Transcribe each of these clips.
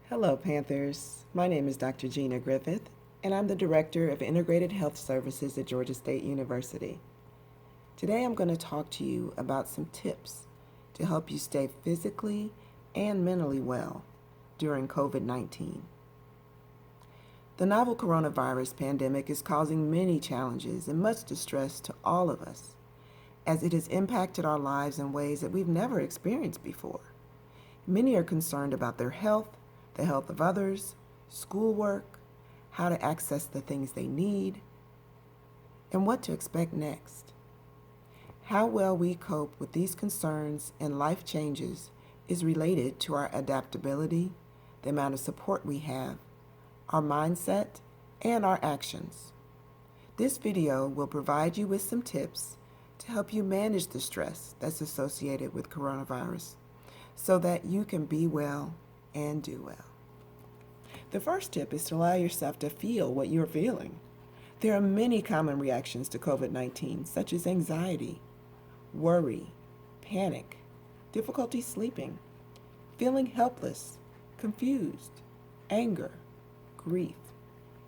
Hello, Panthers. My name is Dr. Jeana Griffith, and I'm the Director of Integrated Health Services at Georgia State University. Today, I'm going to talk to you about some tips to help you stay physically and mentally well during COVID-19. The novel coronavirus pandemic is causing many challenges and much distress to all of us, as it has impacted our lives in ways that we've never experienced before. Many are concerned about their health, the health of others, schoolwork, how to access the things they need, and what to expect next. How well we cope with these concerns and life changes is related to our adaptability, the amount of support we have, our mindset, and our actions. This video will provide you with some tips to help you manage the stress that's associated with coronavirus so that you can be well and do well. The first tip is to allow yourself to feel what you're feeling. There are many common reactions to COVID-19, such as anxiety, worry, panic, difficulty sleeping, feeling helpless, confused, anger, grief,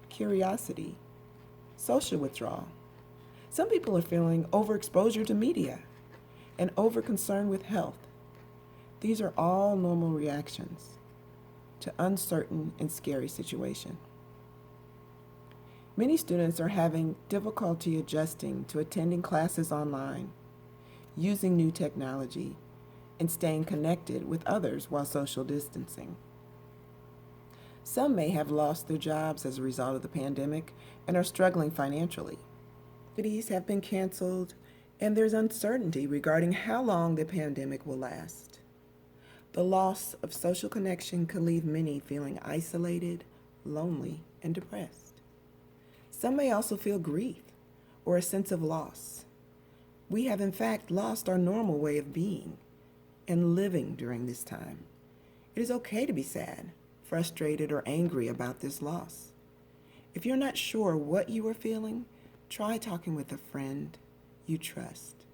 curiosity, social withdrawal. Some people are feeling overexposure to media and overconcern with health. These are all normal reactions to uncertain and scary situation. Many students are having difficulty adjusting to attending classes online, using new technology, and staying connected with others while social distancing. Some may have lost their jobs as a result of the pandemic and are struggling financially. Activities have been canceled, and there's uncertainty regarding how long the pandemic will last. The loss of social connection can leave many feeling isolated, lonely, and depressed. Some may also feel grief or a sense of loss. We have in fact lost our normal way of being and living during this time. It is okay to be sad, frustrated, or angry about this loss. If you're not sure what you are feeling, try talking with a friend you trust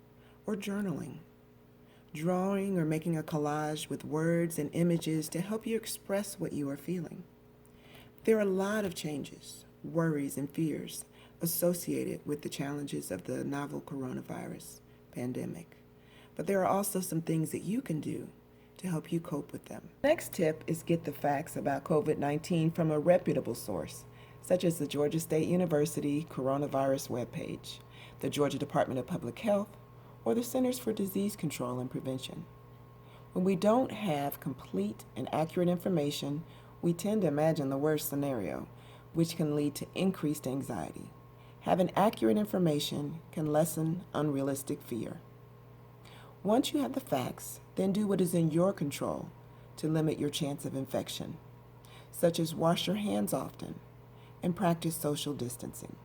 or journaling. Drawing or making a collage with words and images to help you express what you are feeling. There are a lot of changes, worries, and fears associated with the challenges of the novel coronavirus pandemic, but there are also some things that you can do to help you cope with them. Next tip is get the facts about COVID-19 from a reputable source, such as the Georgia State University coronavirus webpage, the Georgia Department of Public Health, or the Centers for Disease Control and Prevention. When we don't have complete and accurate information, we tend to imagine the worst scenario, which can lead to increased anxiety. Having accurate information can lessen unrealistic fear. Once you have the facts, then do what is in your control to limit your chance of infection, such as wash your hands often and practice social distancing.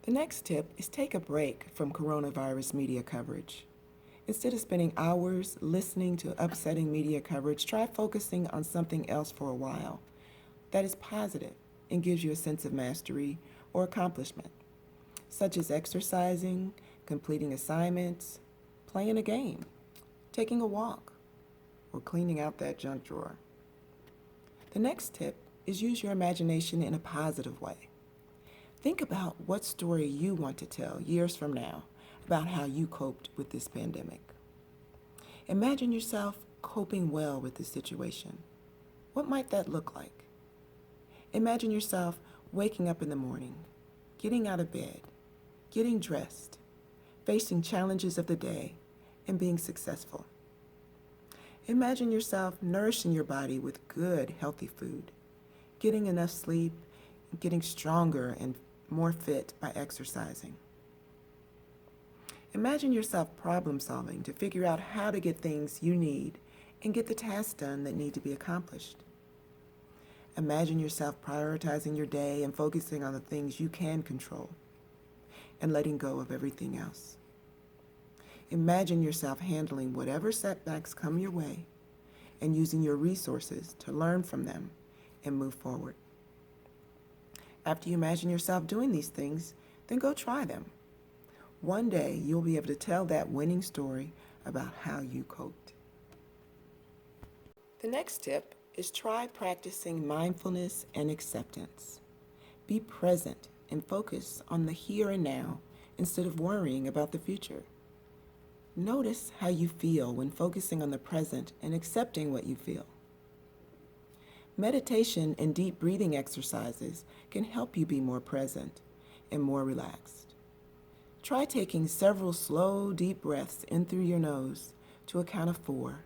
The next tip is take a break from coronavirus media coverage. Instead of spending hours listening to upsetting media coverage, try focusing on something else for a while that is positive and gives you a sense of mastery or accomplishment, such as exercising, completing assignments, playing a game, taking a walk, or cleaning out that junk drawer. The next tip is use your imagination in a positive way. Think about what story you want to tell years from now about how you coped with this pandemic. Imagine yourself coping well with this situation. What might that look like? Imagine yourself waking up in the morning, getting out of bed, getting dressed, facing challenges of the day, and being successful. Imagine yourself nourishing your body with good, healthy food, getting enough sleep, and getting stronger and more fit by exercising. Imagine yourself problem solving to figure out how to get things you need and get the tasks done that need to be accomplished. Imagine yourself prioritizing your day and focusing on the things you can control and letting go of everything else. Imagine yourself handling whatever setbacks come your way and using your resources to learn from them and move forward. After you imagine yourself doing these things, then go try them. One day, you'll be able to tell that winning story about how you coped. The next tip is try practicing mindfulness and acceptance. Be present and focus on the here and now instead of worrying about the future. Notice how you feel when focusing on the present and accepting what you feel. Meditation and deep breathing exercises can help you be more present and more relaxed. Try taking several slow, deep breaths in through your nose to a count of 4,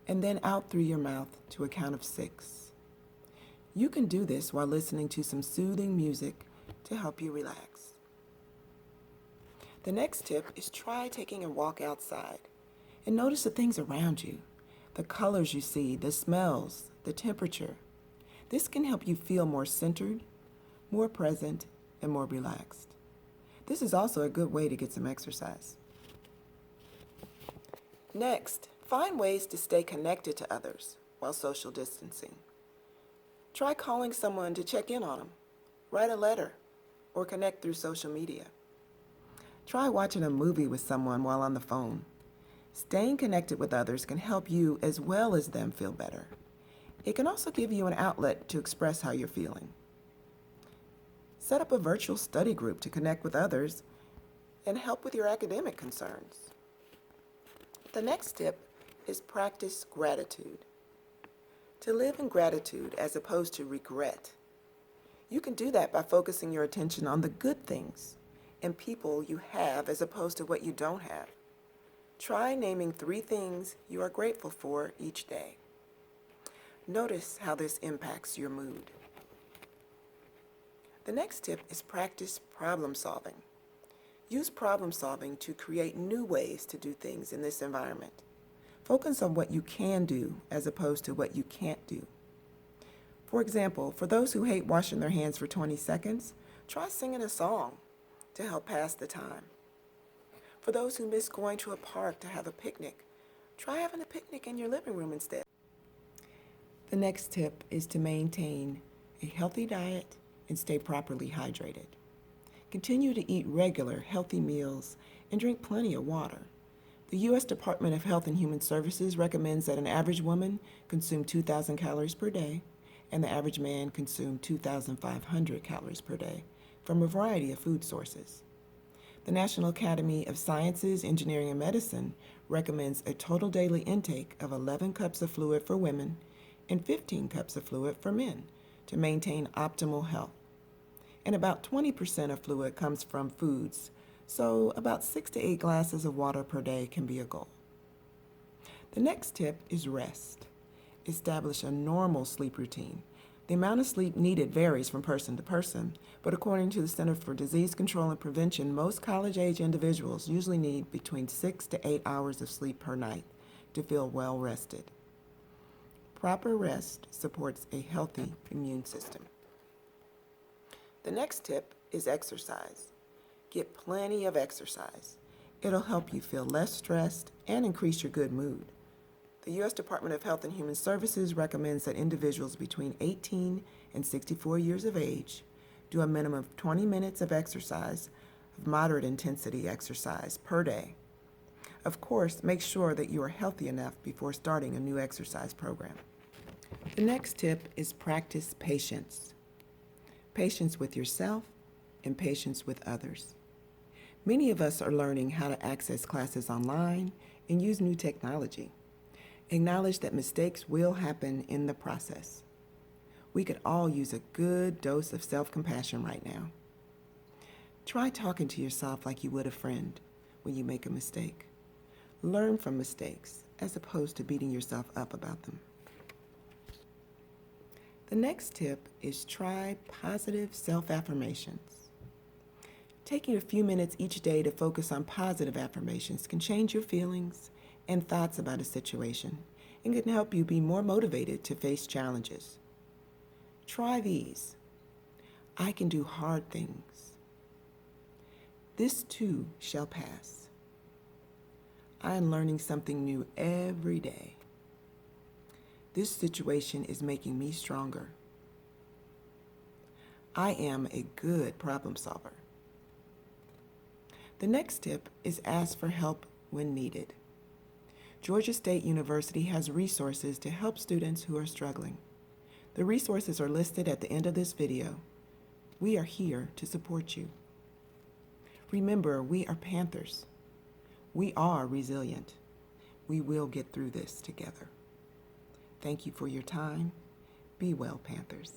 and then out through your mouth to a count of 6. You can do this while listening to some soothing music to help you relax. The next tip is try taking a walk outside and notice the things around you, the colors you see, the smells, the temperature. This can help you feel more centered, more present, and more relaxed. This is also a good way to get some exercise. Next, find ways to stay connected to others while social distancing. Try calling someone to check in on them, write a letter, or connect through social media. Try watching a movie with someone while on the phone. Staying connected with others can help you as well as them feel better. It can also give you an outlet to express how you're feeling. Set up a virtual study group to connect with others and help with your academic concerns. The next tip is practice gratitude. To live in gratitude as opposed to regret. You can do that by focusing your attention on the good things and people you have as opposed to what you don't have. Try naming 3 things you are grateful for each day. Notice how this impacts your mood. The next tip is practice problem solving. Use problem solving to create new ways to do things in this environment. Focus on what you can do as opposed to what you can't do. For example, for those who hate washing their hands for 20 seconds, try singing a song to help pass the time. For those who miss going to a park to have a picnic, try having a picnic in your living room instead. The next tip is to maintain a healthy diet and stay properly hydrated. Continue to eat regular, healthy meals and drink plenty of water. The U.S. Department of Health and Human Services recommends that an average woman consume 2,000 calories per day and the average man consume 2,500 calories per day from a variety of food sources. The National Academy of Sciences, Engineering, and Medicine recommends a total daily intake of 11 cups of fluid for women and 15 cups of fluid for men to maintain optimal health. And about 20% of fluid comes from foods, so about 6 to 8 glasses of water per day can be a goal. The next tip is rest. Establish a normal sleep routine. The amount of sleep needed varies from person to person, but according to the Center for Disease Control and Prevention, most college-age individuals usually need between 6 to 8 hours of sleep per night to feel well rested. Proper rest supports a healthy immune system. The next tip is exercise. Get plenty of exercise. It'll help you feel less stressed and increase your good mood. The U.S. Department of Health and Human Services recommends that individuals between 18 and 64 years of age do a minimum of 20 minutes of exercise, of moderate intensity exercise per day. Of course, make sure that you are healthy enough before starting a new exercise program. The next tip is practice patience. Patience with yourself and patience with others. Many of us are learning how to access classes online and use new technology. Acknowledge that mistakes will happen in the process. We could all use a good dose of self-compassion right now. Try talking to yourself like you would a friend when you make a mistake. Learn from mistakes as opposed to beating yourself up about them. The next tip is try positive self-affirmations. Taking a few minutes each day to focus on positive affirmations can change your feelings and thoughts about a situation and can help you be more motivated to face challenges. Try these. I can do hard things. This too shall pass. I am learning something new every day. This situation is making me stronger. I am a good problem solver. The next tip is ask for help when needed. Georgia State University has resources to help students who are struggling. The resources are listed at the end of this video. We are here to support you. Remember, we are Panthers. We are resilient. We will get through this together. Thank you for your time. Be well, Panthers.